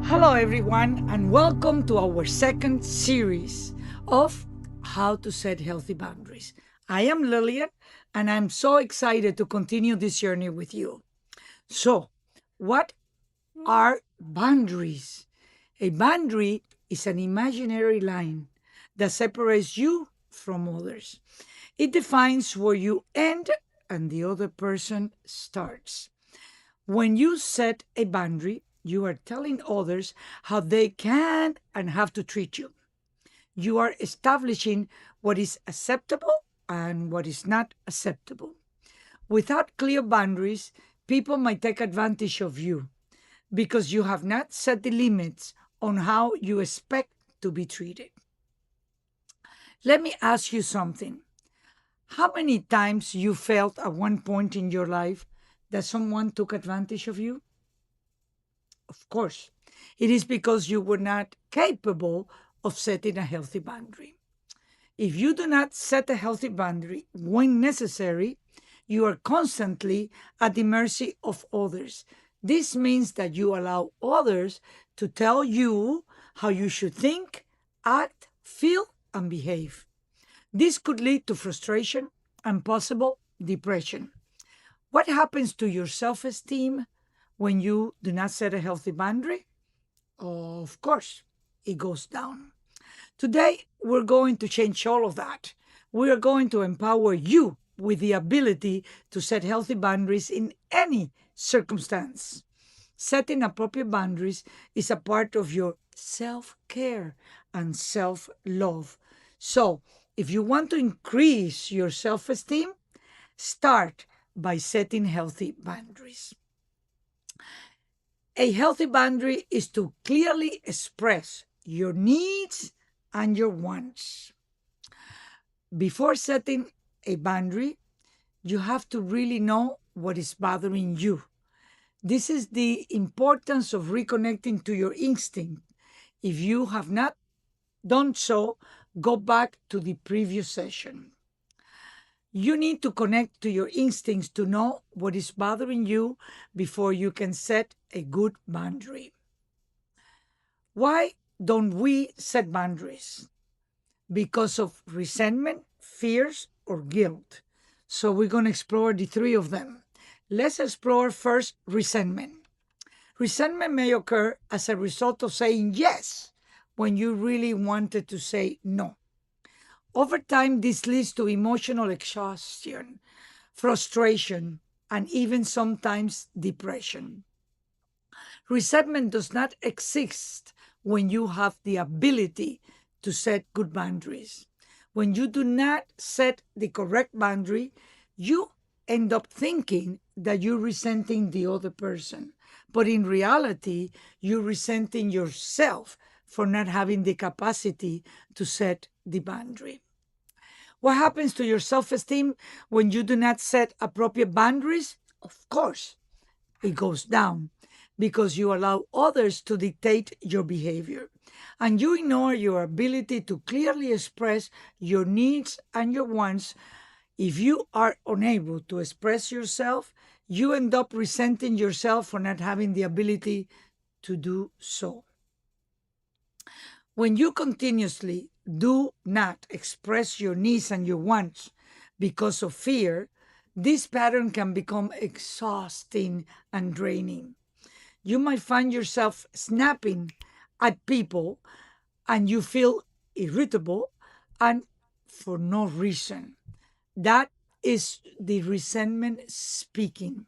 Hello, everyone, and welcome to our second series of How to Set Healthy Boundaries. I am Lillian, and I'm so excited to continue this journey with you. So, what are boundaries? A boundary is an imaginary line that separates you from others. It defines where you end and the other person starts. When you set a boundary, you are telling others how they can and have to treat you. You are establishing what is acceptable and what is not acceptable. Without clear boundaries, people might take advantage of you because you have not set the limits on how you expect to be treated. Let me ask you something. How many times you felt at one point in your life that someone took advantage of you? Of course, it is because you were not capable of setting a healthy boundary. If you do not set a healthy boundary when necessary, you are constantly at the mercy of others. This means that you allow others to tell you how you should think, act, feel, and behave. This could lead to frustration and possible depression. What happens to your self esteem when you do not set a healthy boundary? Of course, it goes down. Today, we're going to change all of that. We are going to empower you with the ability to set healthy boundaries in any circumstance. Setting appropriate boundaries is a part of your self care and self love. So, if you want to increase your self esteem, start by setting healthy boundaries. A healthy boundary is to clearly express your needs and your wants. Before setting a boundary, you have to really know what is bothering you. This is the importance of reconnecting to your instinct. If you have not done so, go back to the previous session. You need to connect to your instincts to know what is bothering you before you can set a good boundary. Why don't we set boundaries? Because of resentment, fears, or guilt. So we're going to explore the three of them. Let's explore first resentment. Resentment may occur as a result of saying yes when you really wanted to say no. Over time, this leads to emotional exhaustion, frustration, and even sometimes depression. Resentment does not exist when you have the ability to set good boundaries. When you do not set the correct boundary, you end up thinking that you're resenting the other person. But in reality, you're resenting yourself for not having the capacity to set the boundary. What happens to your self esteem when you do not set appropriate boundaries? Of course, it goes down because you allow others to dictate your behavior and you ignore your ability to clearly express your needs and your wants. If you are unable to express yourself, you end up resenting yourself for not having the ability to do so. When you continuously do not express your needs and your wants because of fear, this pattern can become exhausting and draining. You might find yourself snapping at people and you feel irritable and for no reason. That is the resentment speaking.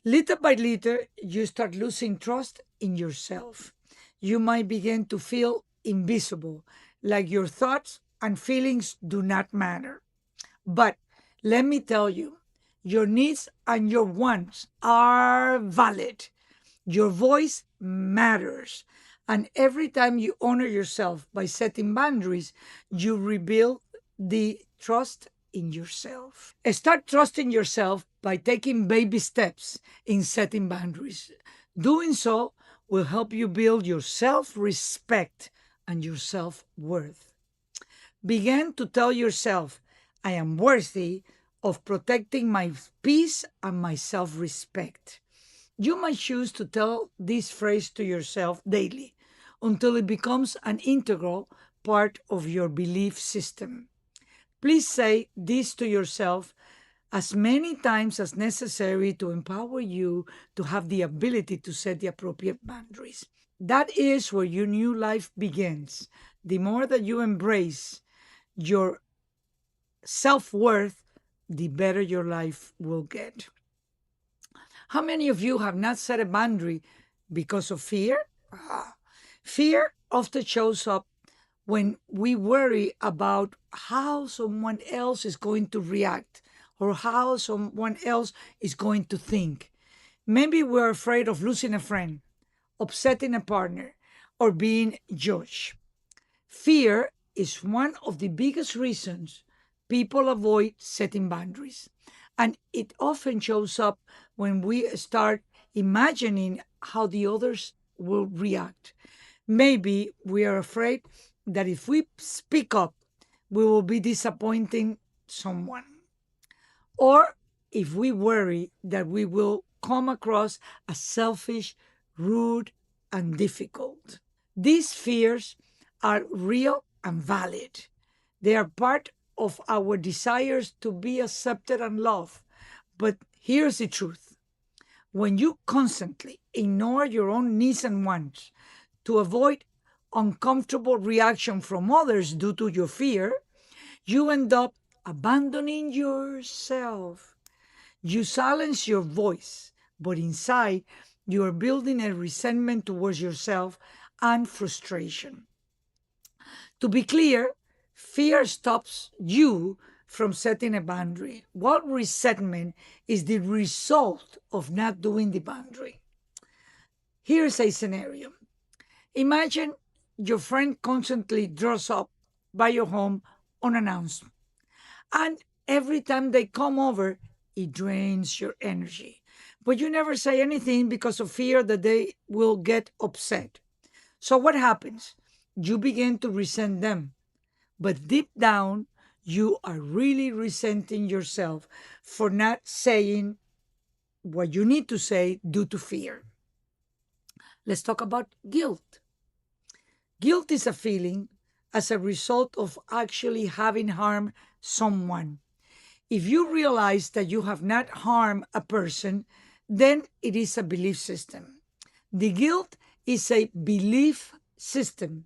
Little by little, you start losing trust in yourself. You might begin to feel invisible, like your thoughts and feelings do not matter. But let me tell you, your needs and your wants are valid. Your voice matters. And every time you honor yourself by setting boundaries, you rebuild the trust in yourself. Start trusting yourself by taking baby steps in setting boundaries. Doing so will help you build your self respect and your self worth. Begin to tell yourself, I am worthy of protecting my peace and my self respect. You might choose to tell this phrase to yourself daily until it becomes an integral part of your belief system. Please say this to yourself as many times as necessary to empower you to have the ability to set the appropriate boundaries. That is where your new life begins. The more that you embrace your self worth, the better your life will get. How many of you have not set a boundary because of fear? Fear often shows up when we worry about how someone else is going to react or how someone else is going to think. Maybe we're afraid of losing a friend, upsetting a partner, or being judged. Fear is one of the biggest reasons people avoid setting boundaries. And it often shows up when we start imagining how the others will react. Maybe we are afraid that if we speak up, we will be disappointing someone. Or if we worry that we will come across as selfish, rude, and difficult. These fears are real and valid. They are part of our desires to be accepted and loved. But here's the truth: when you constantly ignore your own needs and wants to avoid uncomfortable reaction from others due to your fear, you end up abandoning yourself. You silence your voice, but inside you are building a resentment towards yourself and frustration. To be clear, fear stops you from setting a boundary, while resentment is the result of not doing the boundary. Here's a scenario. Imagine your friend constantly draws up by your home unannounced, and every time they come over, it drains your energy. But you never say anything because of fear that they will get upset. So what happens? You begin to resent them. But deep down, you are really resenting yourself for not saying what you need to say due to fear. Let's talk about guilt. Guilt is a feeling as a result of actually having harmed someone. If you realize that you have not harmed a person, then it is a belief system. The guilt is a belief system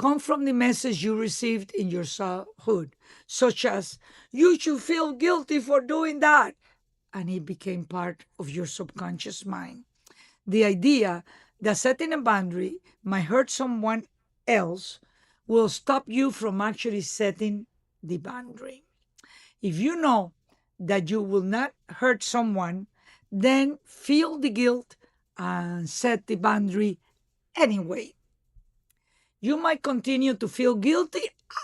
come from the message you received in your childhood, such as, you should feel guilty for doing that. And it became part of your subconscious mind. The idea that setting a boundary might hurt someone else will stop you from actually setting the boundary. If you know that you will not hurt someone, then feel the guilt and set the boundary anyway. You might continue to feel guilty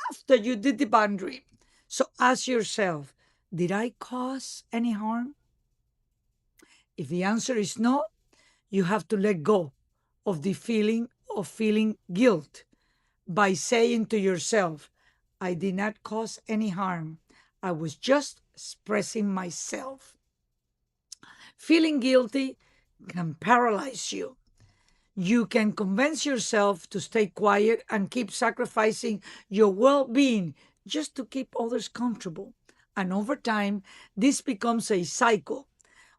after you did the boundary. So ask yourself, did I cause any harm? If the answer is no, you have to let go of the feeling of feeling guilt by saying to yourself, I did not cause any harm. I was just expressing myself. Feeling guilty can paralyze you. You can convince yourself to stay quiet and keep sacrificing your well being just to keep others comfortable. And over time, this becomes a cycle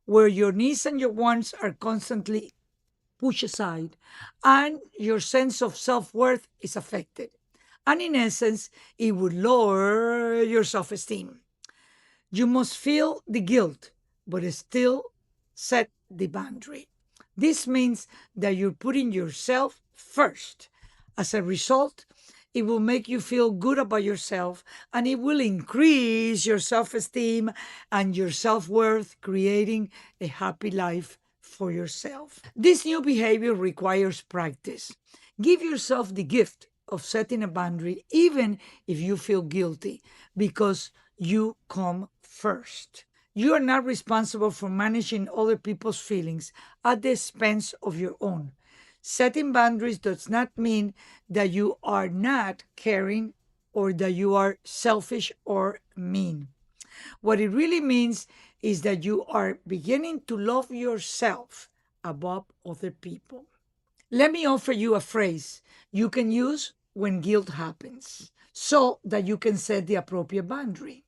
where your needs and your wants are constantly pushed aside and your sense of self worth is affected. And in essence, it would lower your self esteem. You must feel the guilt, but still set the boundary. This means that you're putting yourself first. As a result, it will make you feel good about yourself and it will increase your self esteem and your self worth, creating a happy life for yourself. This new behavior requires practice. Give yourself the gift of setting a boundary, even if you feel guilty, because you come first. You are not responsible for managing other people's feelings at the expense of your own. Setting boundaries does not mean that you are not caring or that you are selfish or mean. What it really means is that you are beginning to love yourself above other people. Let me offer you a phrase you can use when guilt happens so that you can set the appropriate boundary.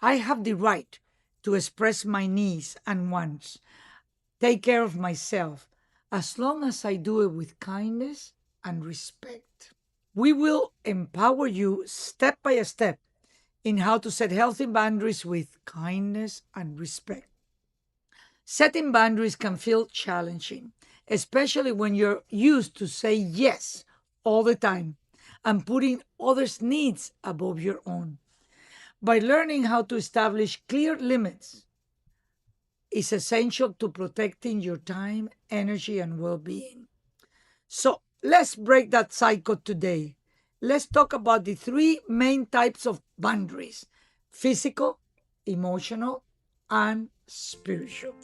I have the right to express my needs and wants, take care of myself, as long as I do it with kindness and respect. We will empower you step by step in how to set healthy boundaries with kindness and respect. Setting boundaries can feel challenging, especially when you're used to say yes all the time and putting others' needs above your own. By learning how to establish clear limits is essential to protecting your time, energy, and well being. So let's break that cycle today. Let's talk about the three main types of boundaries: physical, emotional, and spiritual.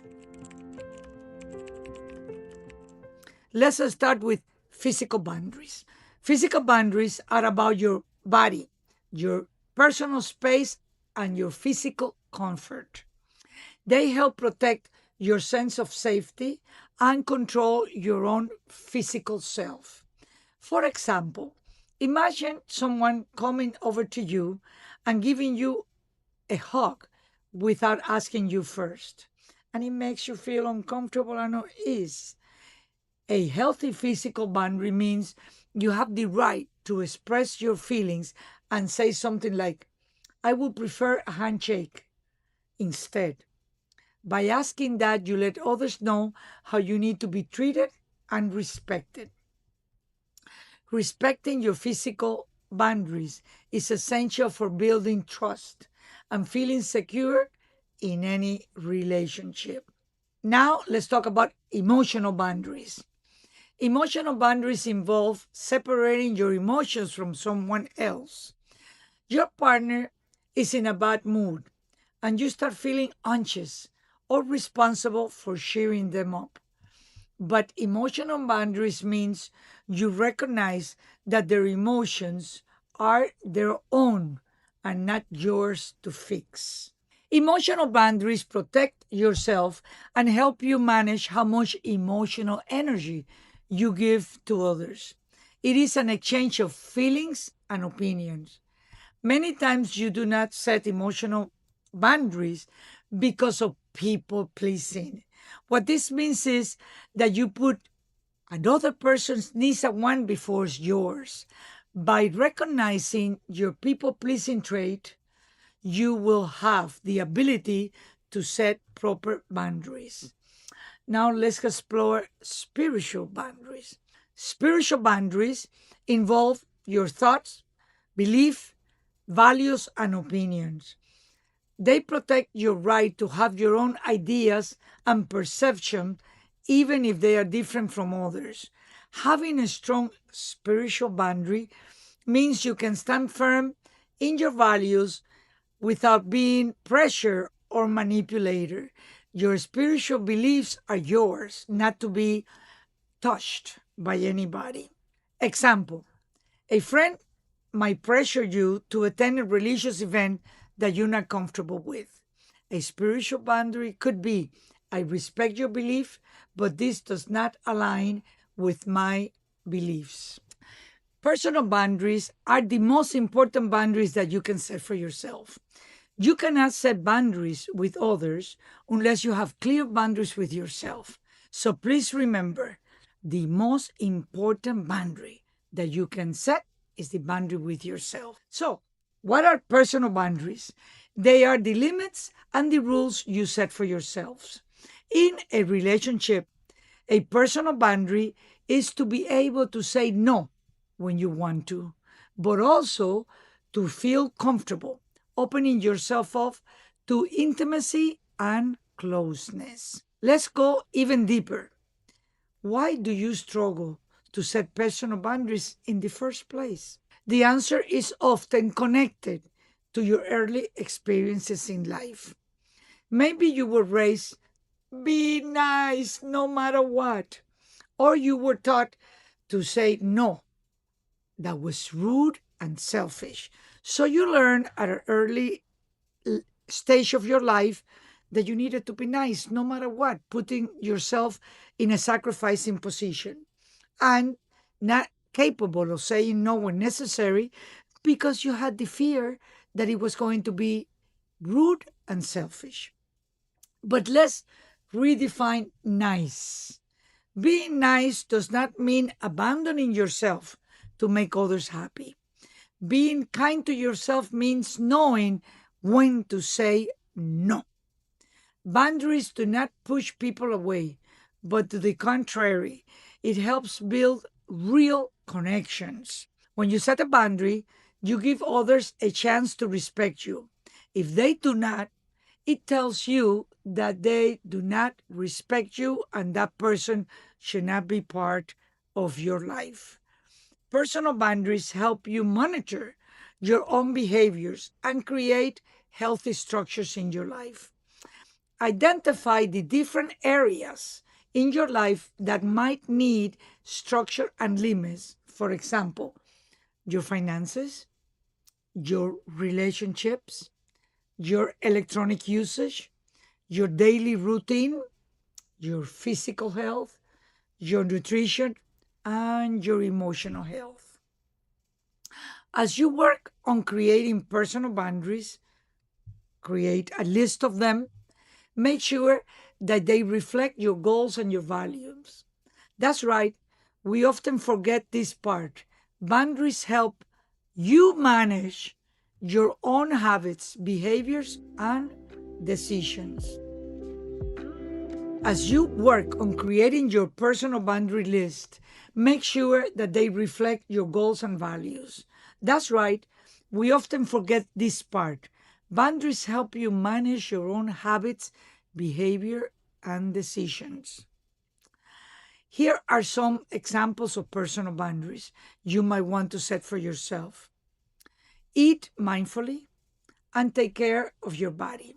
Let's start with physical boundaries. Physical boundaries are about your body, your personal space, and your physical comfort. They help protect your sense of safety and control your own physical self. For example, imagine someone coming over to you and giving you a hug without asking you first, and it makes you feel uncomfortable and unease. A healthy physical boundary means you have the right to express your feelings and say something like, I would prefer a handshake instead. By asking that, you let others know how you need to be treated and respected. Respecting your physical boundaries is essential for building trust and feeling secure in any relationship. Now, let's talk about emotional boundaries. Emotional boundaries involve separating your emotions from someone else. Your partner is in a bad mood and you start feeling anxious or responsible for cheering them up. But emotional boundaries means you recognize that their emotions are their own and not yours to fix. Emotional boundaries protect yourself and help you manage how much emotional energy you give to others. It is an exchange of feelings and opinions. Many times you do not set emotional boundaries because of people pleasing. What this means is that you put another person's needs at one before yours. By recognizing your people pleasing trait, you will have the ability to set proper boundaries. Now let's explore spiritual boundaries. Spiritual boundaries involve your thoughts, beliefs, values, and opinions. They protect your right to have your own ideas and perception, even if they are different from others. Having a strong spiritual boundary means you can stand firm in your values without being pressured or manipulated. Your spiritual beliefs are yours, not to be touched by anybody. Example: a friend might pressure you to attend a religious event that you're not comfortable with. A spiritual boundary could be, I respect your belief, but this does not align with my beliefs. Personal boundaries are the most important boundaries that you can set for yourself. You cannot set boundaries with others unless you have clear boundaries with yourself. So please remember, the most important boundary that you can set is the boundary with yourself. So, what are personal boundaries? They are the limits and the rules you set for yourselves. In a relationship, a personal boundary is to be able to say no when you want to, but also to feel comfortable opening yourself up to intimacy and closeness. Let's go even deeper. Why do you struggle to set personal boundaries in the first place? The answer is often connected to your early experiences in life. Maybe you were raised, be nice no matter what, or you were taught to say no. That was rude and selfish. So you learned at an early stage of your life that you needed to be nice no matter what, putting yourself in a sacrificing position and not capable of saying no when necessary because you had the fear that it was going to be rude and selfish. But let's redefine nice. Being nice does not mean abandoning yourself to make others happy. Being kind to yourself means knowing when to say no. Boundaries do not push people away, but to the contrary, it helps build real connections. When you set a boundary, you give others a chance to respect you. If they do not, it tells you that they do not respect you and that person should not be part of your life. Personal boundaries help you monitor your own behaviors and create healthy structures in your life. Identify the different areas in your life that might need structure and limits. For example, your finances, your relationships, your electronic usage, your daily routine, your physical health, your nutrition, and your emotional health. As you work on creating personal boundaries, create a list of them, make sure that they reflect your goals and your values. That's right, we often forget this part. Boundaries help you manage your own habits, behaviors, and decisions. As you work on creating your personal boundary list, make sure that they reflect your goals and values. That's right, we often forget this part. Boundaries help you manage your own habits, behavior, and decisions. Here are some examples of personal boundaries you might want to set for yourself. Eat mindfully and take care of your body.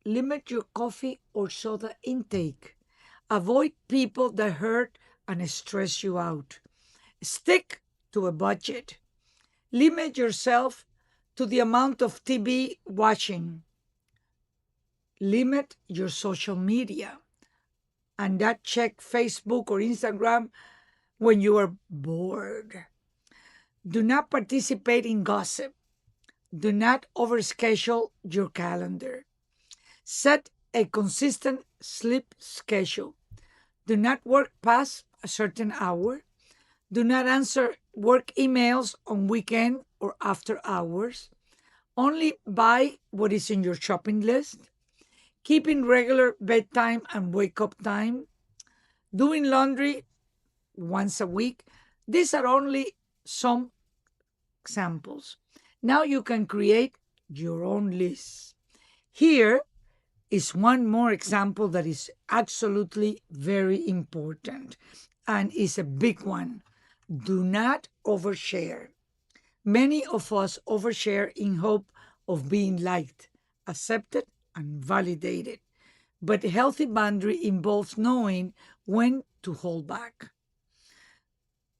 Limit your coffee or soda intake. Avoid people that hurt and stress you out. Stick to a budget. Limit yourself to the amount of TV watching. Limit your social media and that check Facebook or Instagram when you are bored. Do not participate in gossip. Do not overschedule your calendar. Set a consistent sleep schedule. Do not work past a certain hour. Do not answer work emails on weekend or after hours. Only buy what is in your shopping list. Keeping regular bedtime and wake up time. Doing laundry once a week. These are only some examples. Now you can create your own list. Here is one more example that is absolutely very important and is a big one. Do not overshare. Many of us overshare in hope of being liked, accepted, and validated. But a healthy boundary involves knowing when to hold back.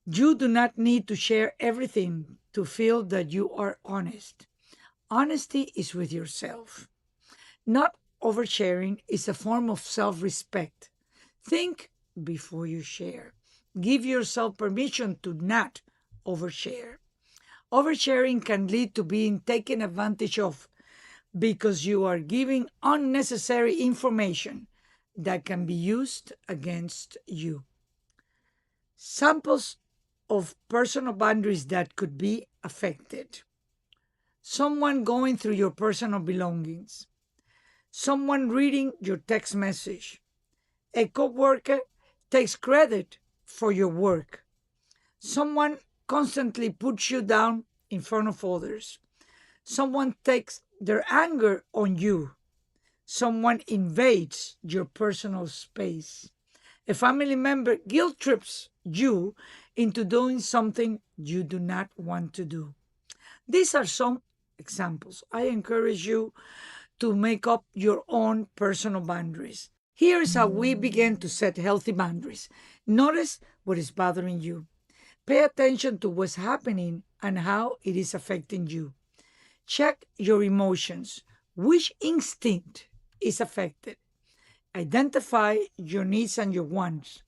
You do not need to share everything to feel that you are honest. Honesty is with yourself. Not oversharing is a form of self respect. Think before you share. Give yourself permission to not overshare. Oversharing can lead to being taken advantage of because you are giving unnecessary information that can be used against you. Samples of personal boundaries that could be affected. Someone going through your personal belongings. Someone reading your text message. A coworker takes credit for your work. Someone constantly puts you down in front of others. Someone takes their anger on you. Someone invades your personal space. A family member guilt trips you into doing something you do not want to do. These are some examples. I encourage you to make up your own personal boundaries. Here's how we begin to set healthy boundaries. Notice what is bothering you. Pay attention to what's happening and how it is affecting you. Check your emotions. Which instinct is affected? Identify your needs and your wants.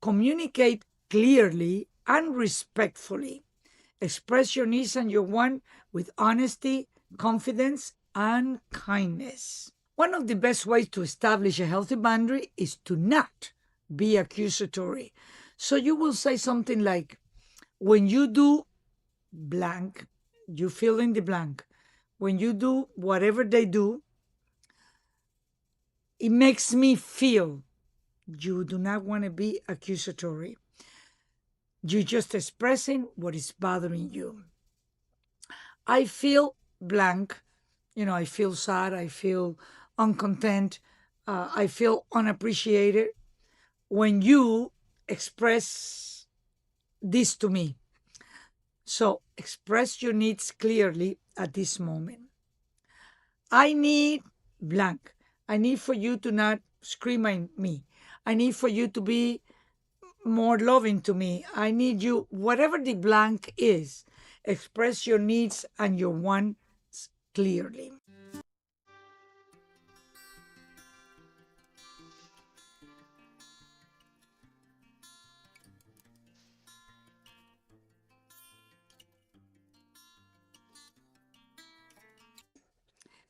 Communicate clearly and respectfully. Express your needs and your want with honesty, confidence, and kindness. One of the best ways to establish a healthy boundary is to not be accusatory. So you will say something like, when you do blank, you fill in the blank. When you do whatever they do, it makes me feel. You do not want to be accusatory. You're just expressing what is bothering you. I feel blank. I feel sad. I feel uncontent. I feel unappreciated when you express this to me. So express your needs clearly at this moment. I need blank. I need for you to not scream at me. I need for you to be more loving to me. I need you, whatever the blank is, express your needs and your wants clearly.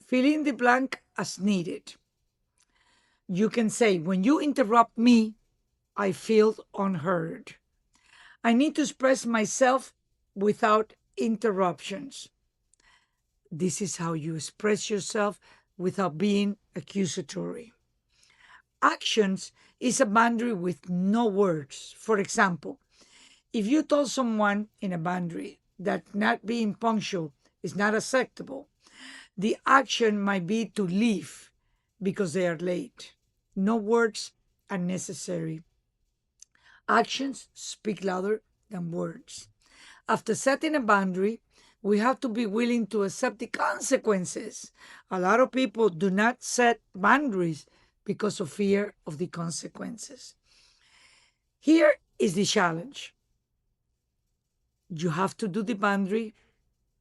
Fill in the blank as needed. You can say, when you interrupt me, I feel unheard. I need to express myself without interruptions. This is how you express yourself without being accusatory. Actions is a boundary with no words. For example, if you told someone in a boundary that not being punctual is not acceptable, the action might be to leave because they are late. No words are necessary. Actions speak louder than words. After setting a boundary, we have to be willing to accept the consequences. A lot of people do not set boundaries because of fear of the consequences. Here is the challenge. You have to do the boundary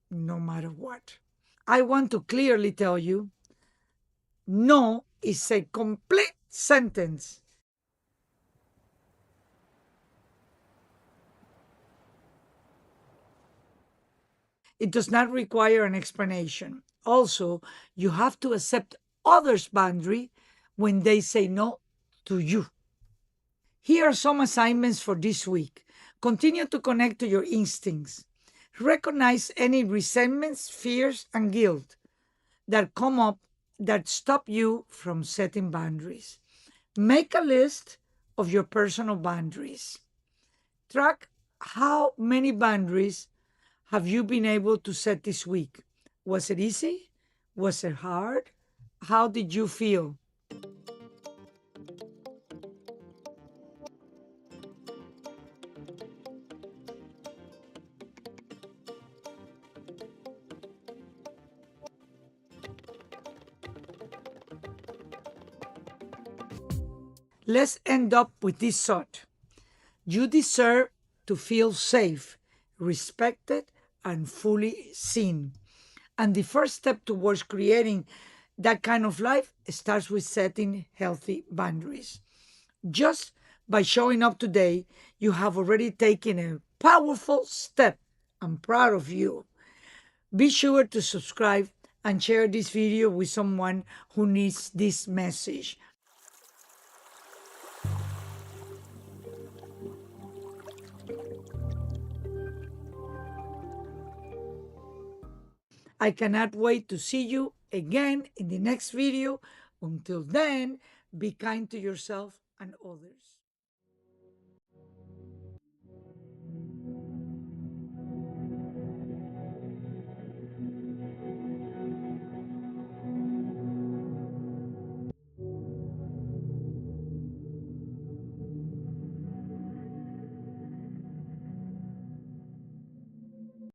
no matter what. I want to clearly tell you, no is a complete sentence. It does not require an explanation. Also, you have to accept others' boundary when they say no to you. Here are some assignments for this week. Continue to connect to your instincts. Recognize any resentments, fears, and guilt that come up that stop you from setting boundaries. Make a list of your personal boundaries. Track how many boundaries have you been able to set this week. Was it easy? Was it hard? How did you feel? Let's end up with this thought. You deserve to feel safe, respected, and fully seen. And the first step towards creating that kind of life starts with setting healthy boundaries. Just by showing up today, you have already taken a powerful step. I'm proud of you. Be sure to subscribe and share this video with someone who needs this message. I cannot wait to see you again in the next video. Until then, be kind to yourself and others.